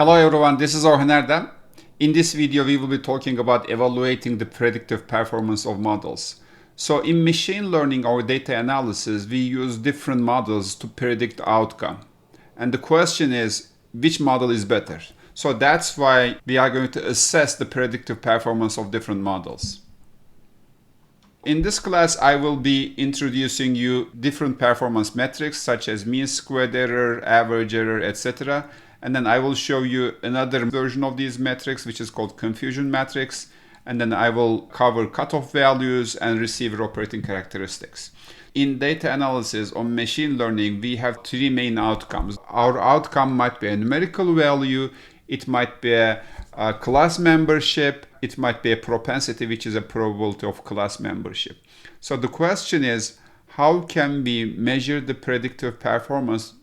Hello everyone, this is Orhan Erdem. In this video, we will be talking about evaluating the predictive performance of models. So in machine learning or data analysis, we use different models to predict outcome. And the question is, which model is better? So that's why we are going to assess the predictive performance of different models. In this class, I will be introducing you different performance metrics such as mean squared error, average error, etc. And then I will show you another version of these metrics, which is called confusion matrix. And then I will cover cutoff values and receiver operating characteristics. In data analysis or machine learning, we have three main outcomes. Our outcome might be a numerical value, it might be a class membership, it might be a propensity, which is a probability of class membership. So the question is, how can we measure the predictive performance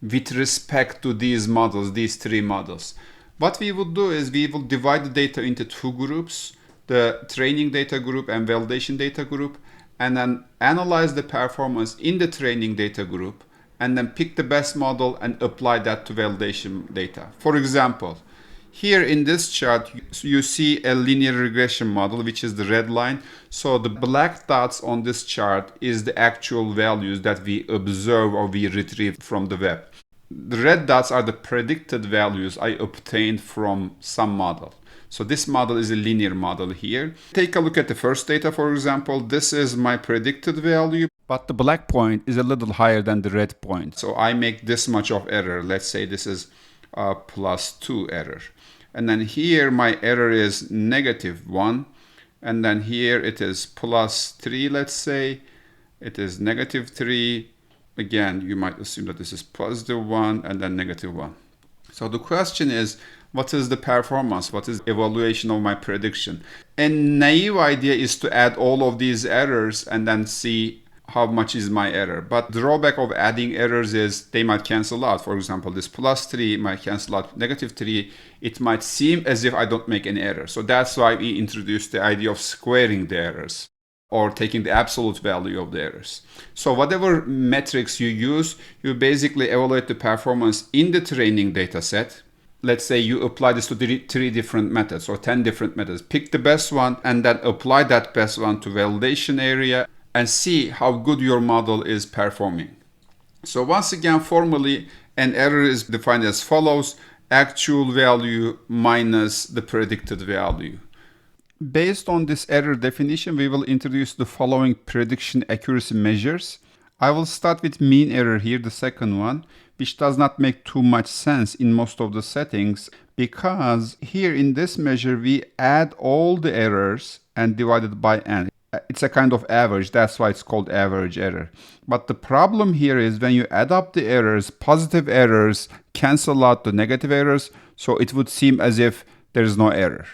with respect to these models, these three models? What we will do is we will divide the data into two groups, the training data group and validation data group, and then analyze the performance in the training data group, and then pick the best model and apply that to validation data. For example, here in this chart, you see a linear regression model, which is the red line. So the black dots on this chart is the actual values that we observe or we retrieve from the web. The red dots are the predicted values I obtained from some model. So this model is a linear model here. Take a look at the first data, for example. This is my predicted value, but the black point is a little higher than the red point. So I make this much of error. Let's say this is +2 error. And then here my error is -1. And then here it is +3, let's say. It is -3. Again, you might assume that this is +1 and then -1. So the question is, what is the performance? What is the evaluation of my prediction? A naive idea is to add all of these errors and then see how much is my error. But the drawback of adding errors is they might cancel out. For example, this +3 might cancel out -3. It might seem as if I don't make any error. So that's why we introduced the idea of squaring the errors or taking the absolute value of the errors. So whatever metrics you use, you basically evaluate the performance in the training data set. Let's say you apply this to three different methods or 10 different methods. Pick the best one and then apply that best one to validation area and see how good your model is performing. So once again, formally, an error is defined as follows: actual value minus the predicted value. Based on this error definition, we will introduce the following prediction accuracy measures. I will start with mean error here, the second one, which does not make too much sense in most of the settings, because here in this measure, we add all the errors and divide it by n. It's a kind of average, that's why it's called average error. But the problem here is when you add up the errors, positive errors cancel out the negative errors, so it would seem as if there is no error.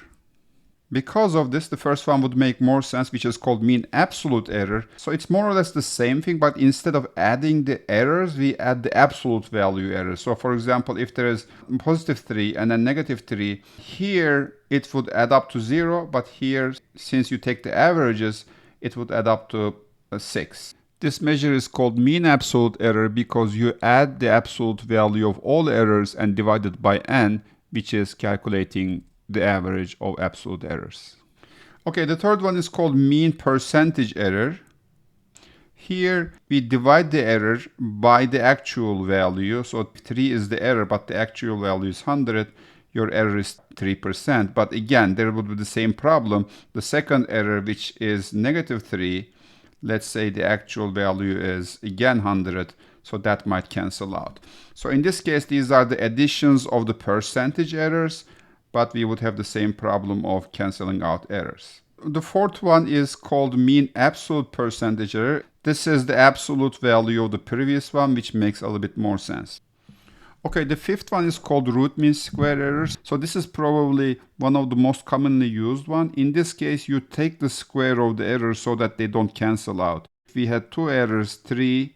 Because of this, the first one would make more sense, which is called mean absolute error. So it's more or less the same thing, but instead of adding the errors, we add the absolute value error. So for example, if there is +3 and then -3, here it would add up to 0, but here, since you take the averages, it would add up to 6. This measure is called mean absolute error because you add the absolute value of all errors and divide it by n, which is calculating the average of absolute errors. Okay, the third one is called mean percentage error. Here we divide the error by the actual value. So 3 is the error, but the actual value is 100. Your error is 3%. But again, there would be the same problem. The second error, which is -3, let's say the actual value is again 100. So that might cancel out. So in this case, these are the additions of the percentage errors, but we would have the same problem of canceling out errors. The fourth one is called mean absolute percentage error. This is the absolute value of the previous one, which makes a little bit more sense. Okay, the fifth one is called root mean square errors. So this is probably one of the most commonly used one. In this case, you take the square of the error so that they don't cancel out. If we had two errors, 3,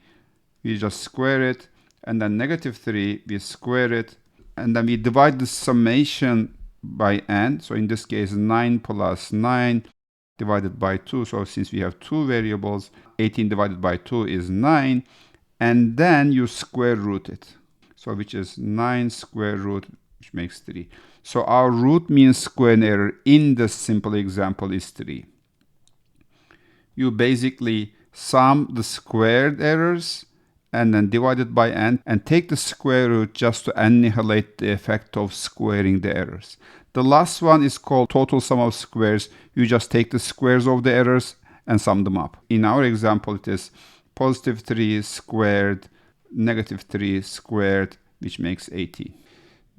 we just square it, and then -3, we square it, and then we divide the summation by n. So in this case, 9 plus 9 divided by 2. So since we have two variables, 18 divided by 2 is 9. And then you square root it. So which is 9 square root which makes 3. So our root mean square error in the simple example is 3. You basically sum the squared errors and then divide it by n and take the square root just to annihilate the effect of squaring the errors. The last one is called total sum of squares. You just take the squares of the errors and sum them up. In our example, it is positive 3 squared, negative 3 squared, which makes 18.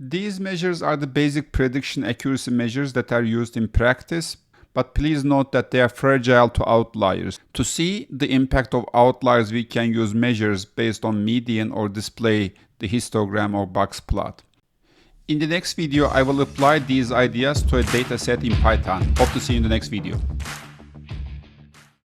These measures are the basic prediction accuracy measures that are used in practice, but please note that they are fragile to outliers. To see the impact of outliers, we can use measures based on median or display the histogram or box plot. In the next video, I will apply these ideas to a data set in Python. Hope to see you in the next video.